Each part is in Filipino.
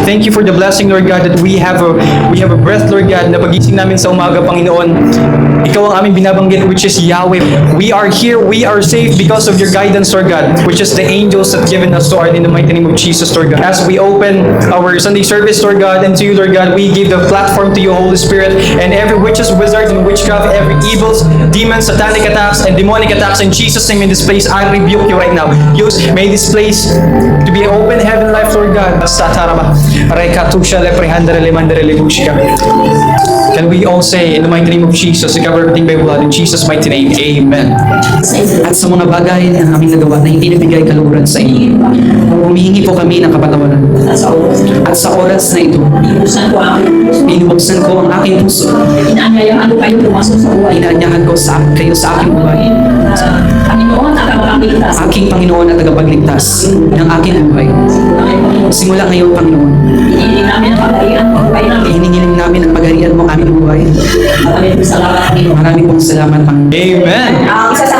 thank you for the blessing, Lord God, that we have a breath, Lord God, na pagising namin sa umaga, Panginoon. Ikaw ang aming binabanggit, which is Yahweh. We are here, we are safe because of your guidance, Lord God, which is the angels that given us, Lord, in the mighty name of Jesus, Lord God. As we open our Sunday service, Lord God, and to you, Lord God, we give the platform to you, Holy Spirit, and every witches, wizards, and witchcraft, every evils, demons, satanic attacks, and demonic attacks, in Jesus' name, in this place, I rebuke you right now. May this place to be open heaven life, Lord God. Can we all say, in the mighty name of Jesus, to cover everything by blood, in Jesus' mighty name, Amen. At sa mga bagay na aming nagawa na hindi nabigay kaluhuran sa inyo, humihingi po kami ng kapatawaran. At sa oras na ito, binubuksan ko ang aking puso. Inaanyayahan ko kayo pumasok sa buhay. Inaanyahan ko kayo sa aking buhay. Panginoon at tagapagligtas. Aking Panginoon at tagapagligtas ng aking buhay. Simula ngayon, Panginoon, Hinihiling namin ang pagkarian mo. hinihiling namin ang pagharian mo aming buhay. Maraming salamat, Panginoon. Maraming pong salamat, Panginoon. Amen. Isa sa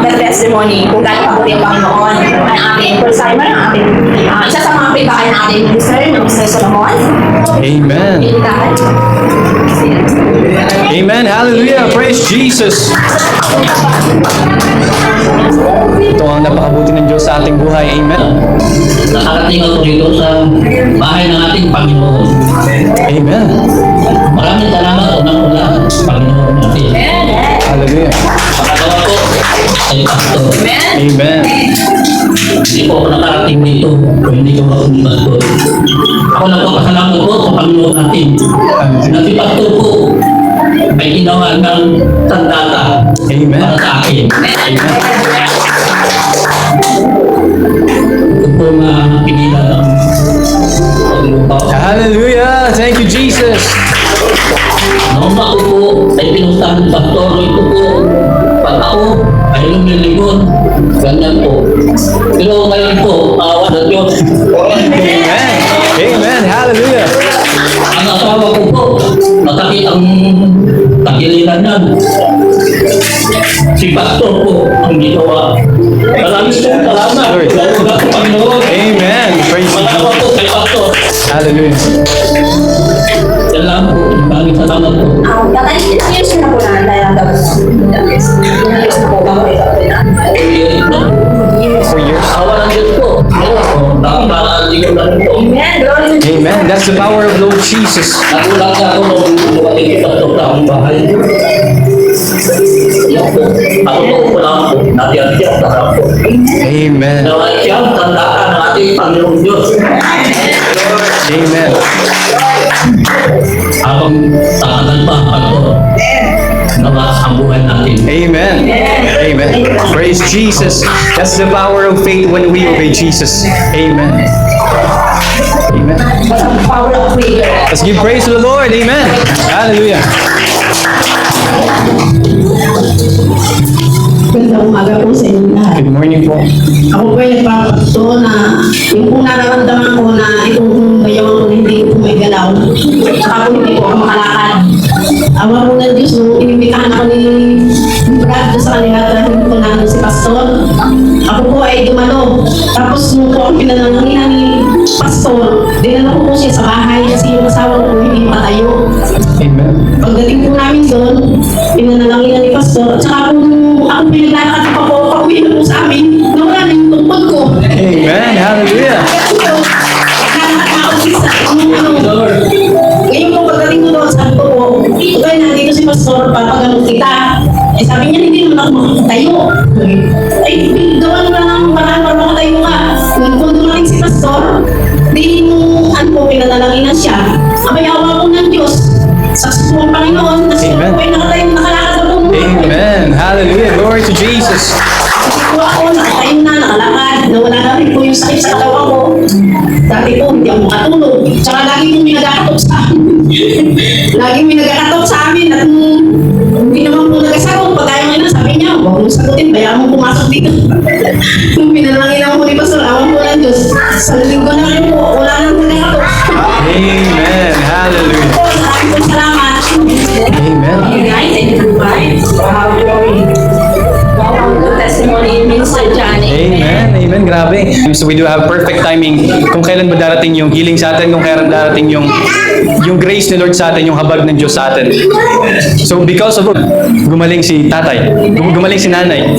mga testimony kung gaano kabuti ang Panginoon ang ating first timer, ang ating isa sa mga pibakan ng ating Mr. Solomon. Amen. Pinitahan. Amen. Hallelujah. Praise Jesus. Ito ang napakabuti ng Diyos sa ating buhay. Amen. Nakarating ako dito sa bahay ng ating Panginoon. Amen. Maraming salamat unang-una sa Panginoon natin. Hallelujah. Pangalawa po, ay pastor. Amen. Hindi po ako nakarating dito kung hindi ko makulibat po. Ako nagpapasalamat po sa Panginoon natin. Na si pastor po ay ginawa ng sandata Amen. para sa akin. Amen. Ito po pigilan ng paglupa. Hallelujah. Thank you, Jesus. Noong ako po ay pinustahan ng pastor, ito po, pag ako ay lumiligon, ganyan po. Pero ngayon po, awa ng Diyos. Amen. Amen. Hallelujah. Ang asawa ko po, masakit ang takiliran niya. Si pastor po ang ginawa. Maraming po salamat. Lalo na sa Panginoon. Amen. Praise Malawa God. po kay pastor. Hallelujah. Salamat po. Maraming salamat po. Tatay, ilang years na po na tayo ang gawin? Ilang years na po ba kayo? 4 years. Awa ng Diyos po. Nakapalaali ko na ito. Amen. Glory to Jesus. Amen. That's the power of Lord Jesus. Nagulat ako nung dumating kita sa akong bahay. Ako po lang po. Natiyan-tiyan sa ako. Amen. Nawa siyang tandaan ng ating Panginoong Diyos. Amen. Habang tatagal pa ako. Nawa ang buhay natin. Amen. Amen. Praise Jesus. That's the power of faith when we obey Jesus. Amen. Amen. Power of prayer. Let's give praise to the Lord. Amen. Hallelujah. Gandang umaga po sa inyo lahat. Good morning po. Ako po ay nagpapagto na yung kung nararamdaman ko na itong bayawan ko na hindi ko may galaw. Saka po hindi ko ako makalakad. Awa po ng Diyos nung inimbitahan ako ni Brad sa kanila at hindi ko namin si Pastor. Ako po ay dumalo. Tapos nung po ang pinananginan ni Pastor, dinala ko po siya sa bahay kasi yung asawa ko hindi matayo. Amen. Pagdating po namin doon, pinanalanginan ni Pastor. At saka po nung ako pinaglalakad pa po, pauwi na po sa amin, nawala na yung tungkod ko. Amen. Hallelujah. Naglalakad na ako sa ngayon po pagdating ko doon, sabi ko po, okay, nandito si Pastor, papagamot kita. Eh sabi niya, hindi naman ako makatayo. Ay, gawa na lang parang makatayo ka. Kung dumating si Pastor, di nung ano po, pinanalanginan siya. Abayawa po ng Diyos. Sa susunod Panginoon, na siya Amen. po ay nakalakad na po. Amen. Hallelujah. Glory to Jesus. Po ako, nakatayo na, nakalakad. Nawala na rin po yung sakit sa katawan ko. Dati po, hindi ako makatulog. Tsaka lagi pong may nagkakatok sa amin. Laging may nagkakatok sa amin at hindi naman po nagasagot. Pag ayaw ngayon, sabi niya, huwag mong sagutin, bayaan mo pumasok dito. Nung pinalangin ako po ni Pastor, awan po ng Diyos. Sa linggo na rin po, wala nang nagkakatok. Amen. Hallelujah. Po, maraming po salamat. Amen. You guys, thank you for Wow, glory. Wow, ang good testimony, Minister Johnny. Amen. Amen. grabe. So we do have perfect timing kung kailan ba darating yung healing sa atin, kung kailan darating yung grace ni Lord sa atin, yung habag ng Diyos sa atin. So because of gumaling si tatay, gumaling si nanay,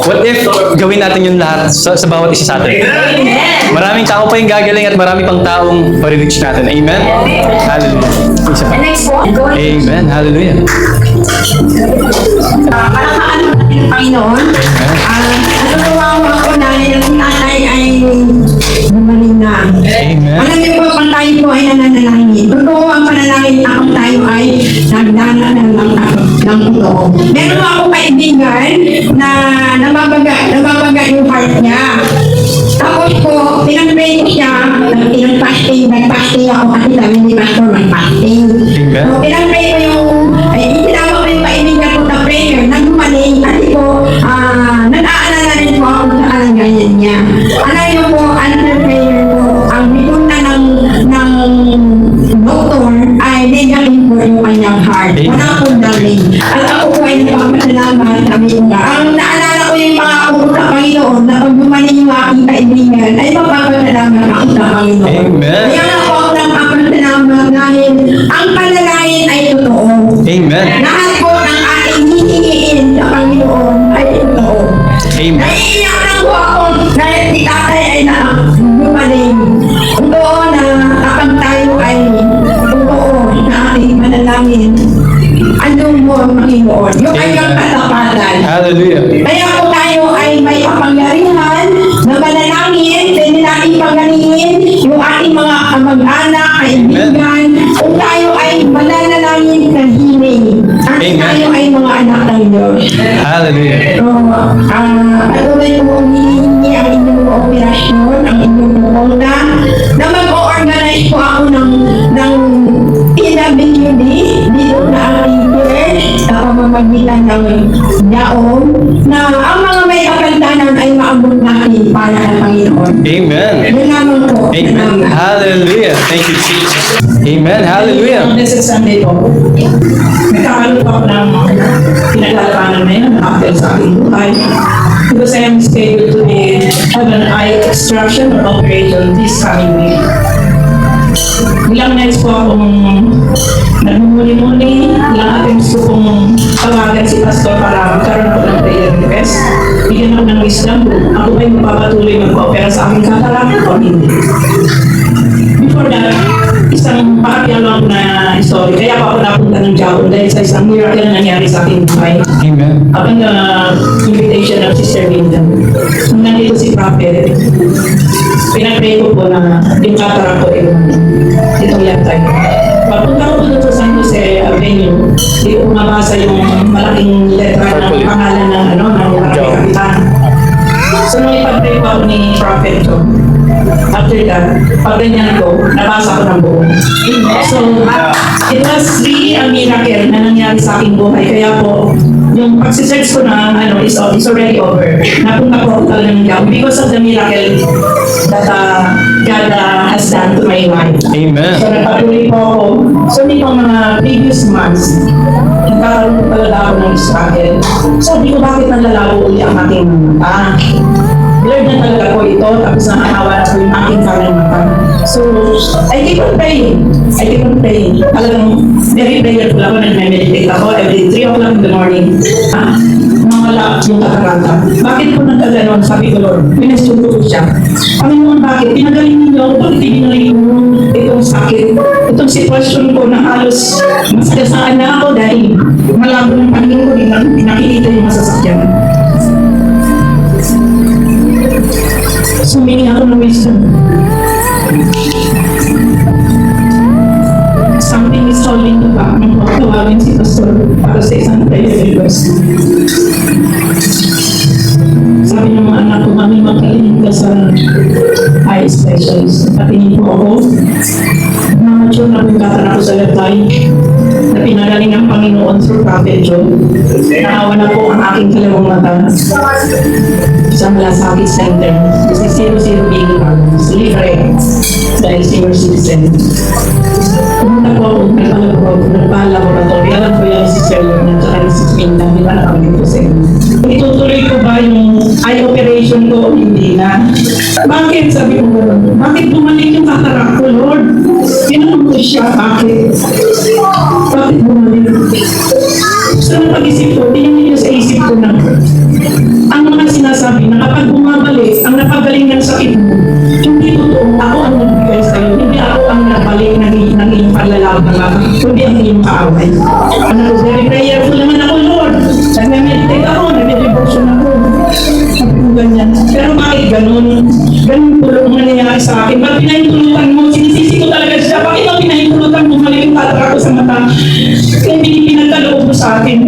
what if gawin natin yung lahat sa bawat isa sa atin? Maraming tao pa yung gagaling at marami pang taong marireach natin. Amen? Hallelujah. Isa pa. The next one, going Amen. Hallelujah. Palakpakan natin ang Panginoon. Natutuwa ako na yung nanay ay gumaling na. Amen. Alam niyo po, pag tayo po ay nananalangin, totoo ang panalangin na kung tayo ay nagdana ng totoo. Meron po ako kaibigan na nababaga yung heart niya. Tapos po, pinag-pray ko siya, nag-fasting ako kasi sabi ni Pastor, mag-fasting. Amen. So, pinag-pray ko itinawag ko yung kaibigan ko sa prayer, naggumaling kasi po, nag-aalala rin po ako sa kalagayan niya. Alam niyo po, answer prayer po, ang bituna ng doktor ay negative po yung kanyang heart. Wala pong daling. At ako po ay nagpapasalamat, sabi ko nga. Ang naalala ko yung mga ako sa Panginoon na pag gumaling yung aking kaibigan, ay magpapasalamat ako sa Panginoon. Amen. Kaya nga po ako nagpapasalamat dahil ang panalangin ay totoo. Amen. Lahat po ng ating hihingiin sa Panginoon ay totoo. Amen. Naiiyak lang po ako dahil si tatay ay gumaling. Totoo na kapag tayo ay totoo sa ating manalangin, andun mo ang Panginoon. Yung kanyang katapatan. Hallelujah. Kaya kung tayo ay may kapangyarihan na manalangin, pwede natin pagalingin yung ating mga kamag-anak, kaibigan, kung tayo ay mananalangin sa healing. At Amen. tayo ay mga anak ng Diyos. Hallelujah. So, patuloy ko hinihingi ang inyong operasyon, ang inyong pumuna, na mag-o-organize po ako ng PWD dito sa ating church sa pamamagitan ng yaon na ang mga may kapantanan ay maabot natin para sa Panginoon. Amen. Yun lamang po. Amen. Hallelujah. Thank you, Jesus. Amen. Hallelujah. This is Sunday po. Nagkakaroon pa ako ng pinaglalabanan na yun after sa aking buhay. Because I am scheduled to have an eye extraction or operation this coming week. Ilang nights po akong nagmumuli-muli, ilang attempts ko pong tawagan si Pastor para magkaroon po ng prayer request. Bigyan ako ng wisdom, ako ba'y magpapatuloy magpa-opera sa aking cataract o hindi. Before that, isang pakapialong na story. Kaya ako napunta ng Japan dahil sa isang miracle na nangyari sa aking buhay. Amen. Upon the invitation of Sister Linda, nung nandito si Prophet, pinag-pray ko po na yung cataract ko itong left eye. Pagpunta ko doon sa San Jose Avenue, di ko mabasa yung malaking letra ng pangalan ng ng kapitan. So nung ipag-pray ko ako ni Prophet ko, after that, pag ganyan ko, nabasa ko ng buo. So, it was really a miracle na nangyari sa aking buhay. Kaya po, yung pag-search ko na is already over. Napunta ko talaga ng Japan because of the miracle that God has done to my life. Amen. So, nagpatuloy po ako. So, nitong mga previous months, nagkakaroon po talaga ako ng struggle. So, di ko bakit nalalabo uli ang aking mata. Blurred na talaga po ito, tapos nakakawa na po yung aking kalang mata. So, I keep on praying. Talagang very prayerful ako, nag-meditate ako every 3 o'clock in the morning. Nawala yung katarata. Bakit po nagkaganon? Sabi ko, Lord, pinasyon ko siya. Panginoon, bakit? Pinagaling ninyo ako, bakit pinagaling mo itong sakit? Itong sitwasyon ko na halos masagasaan na ako dahil malabo ng paningin ko, nakikita yung masasakyan. Sumingi ako ng wisdom. Something is holding me back nung tawagin si Pastor para sa isang prayer request. Sabi ng mga anak ko, mami, magkalingin ka sa eye specialist. Patingin po ako. nagmamature na po yung katarak ko sa latay na pinagaling ng Panginoon through Prophet Joe. Naawa na po ang aking kalawang mata sa Malasakit Center. This is 00 being libre dahil senior citizen. Pumunta po ako, nagpa-laboratory. Alam ko yan si Sir Lorna at saka si Spinda. Di ba nakakagin ko sa inyo? Itutuloy ko ba yung eye operation ko o hindi na? Bakit? Sabi ko gano'n. Bakit bumalik yung katarak ko, Lord? Tinanong ko siya, bakit? Bakit bumalik? Sa napag-isip ko, tingnan niyo sa isip ko na ang mga sinasabi na kapag bumabalik, ang napagaling ng sakit mo, hindi totoo, ako ang nagbigay sa'yo, hindi ako ang nabalik ng iyong paglalaban, kundi ang iyong kaaway. Ano, very prayerful naman ako, Lord. Nag-meditate ako, nag-devotion ako. Ganyan. Pero bakit ganun? Ganun tulong nangyayari sa akin. Ba't pinahintulutan mo? Sinisisi ko talaga siya. Bakit ang pinahintulutan mo? Mali yung katarak ko sa mata. Kaya pinagkaloob mo sa akin.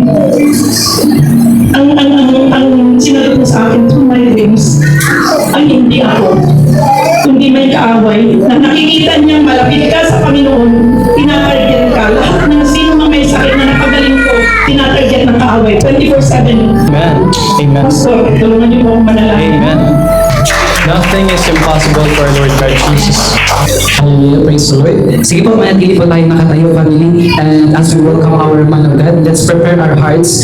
Ang sinagot mo sa akin through my dreams, ang hindi ako, kundi may kaaway, na nakikita niyang malapit ka sa Panginoon, tinatarget ka. Lahat ng sino mang may sakit na napagaling ko, tinatarget ng kaaway. 24/7. Amen. Amen. Pastor, tulungan niyo po akong manalangin. Amen. Nothing is impossible for our Lord God Jesus. Hallelujah, praise the Lord. Sige po, manatili po tayo nakatayo, family. And as we welcome our man of God, let's prepare our hearts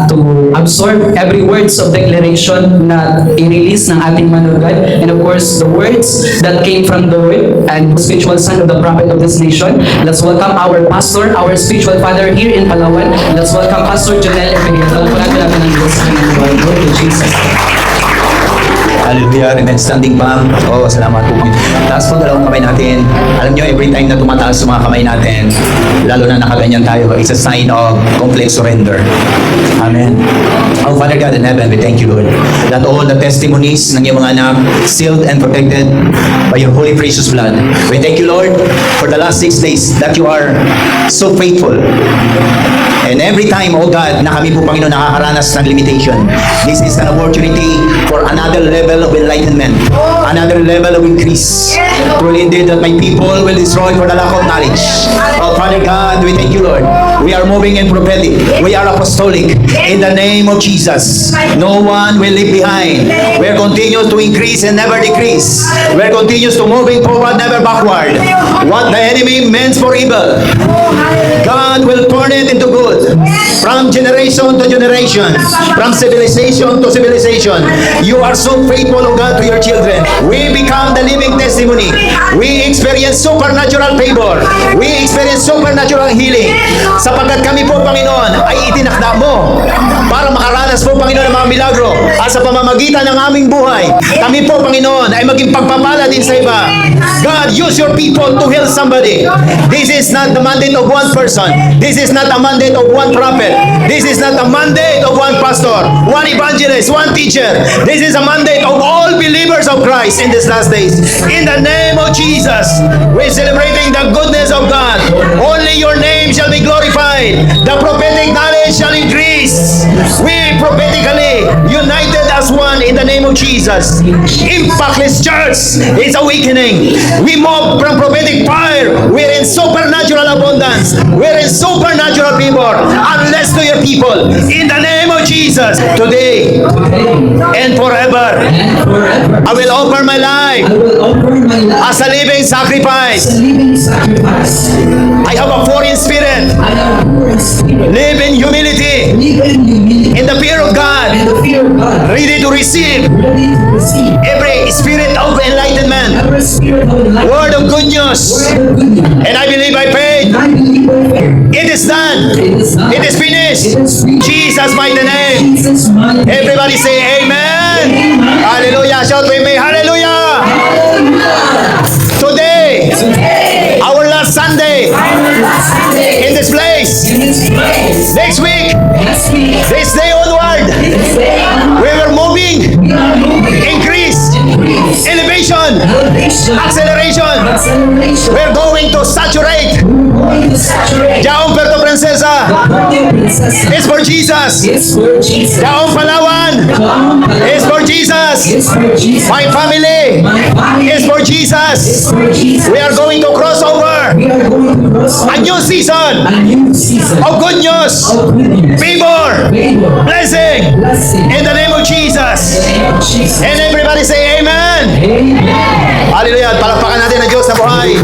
to absorb every words of declaration na i-release ng ating man of God. And of course, the words that came from the word and spiritual son of the prophet of this nation. Let's welcome our pastor, our spiritual father here in Palawan. Let's welcome Pastor Jonel Epedia. Talpunan natin ang Diyos sa Lord. Lord Jesus. Hallelujah. Amen. Standing pa. Oh, salamat po. Taas po dalawang kamay natin. Alam nyo, every time na tumataas yung mga kamay natin, lalo na nakaganyan tayo, it's a sign of complete surrender. Amen. Oh, Father God in heaven, we thank you, Lord, that all the testimonies ng iyong mga anak, sealed and protected by your holy precious blood. We thank you, Lord, for the last 6 days that you are so faithful. And every time, oh God, na kami po, Panginoon, nakakaranas ng limitation, this is an opportunity for another level of enlightenment, another level of increase. Truly indeed that my people will destroy for the lack of knowledge. Oh, Father God, we thank you, Lord. We are moving in prophetic. We are apostolic. In the name of Jesus, no one will leave behind. We're continuous to increase and never decrease. We're continuous to moving forward, never backward. What the enemy meant for evil, God will turn it into good. From generation to generation, from civilization to civilization, you are so faithful, O God, to your children. We become the living testimony. We experience supernatural favor. We experience supernatural healing. Sapagkat kami po, Panginoon, ay itinakda mo para makaranas po, Panginoon, ng mga milagro. At sa pamamagitan ng aming buhay, kami po, Panginoon, ay maging pagpapala din sa iba. God, use your people to heal somebody. This is not the mandate of one person. This is not a mandate of one prophet. This is not a mandate of one pastor, one evangelist, one teacher. This is a mandate of all believers of Christ in these last days. In the name of Jesus, we're celebrating the goodness of God. Only your name shall be glorified. The prophetic knowledge shall increase. We prophetically united as one in the name of Jesus. Impactless church is awakening. We move from prophetic fire. We're in supernatural abundance. We're in supernatural favor. Unless to your people, in the name of Jesus, today and forever, I will offer my life as a living sacrifice. I have a foreign spirit. Live in humility, in the fear of God, ready to receive every spirit of enlightenment, word of good news. And I believe by faith, it is done. It is finished. Jesus' mighty name. Everybody say amen. Hallelujah. Shout with me. Hallelujah. Today, our last Sunday in this place. Next week, this day onward, we were moving, increase, elevation, acceleration. We're going to saturate. Jaong Puerto Princesa is for Jesus. Jaong Palawan is for Jesus. My family is for Jesus. We are going to cross over we are going to cross A new season a new season of good news, of goodness, favor, favor, blessing, blessing. in the name of Jesus. Jesus. And everybody say Amen. Amen. Hallelujah. Palakpakan natin ang Diyos na buhay.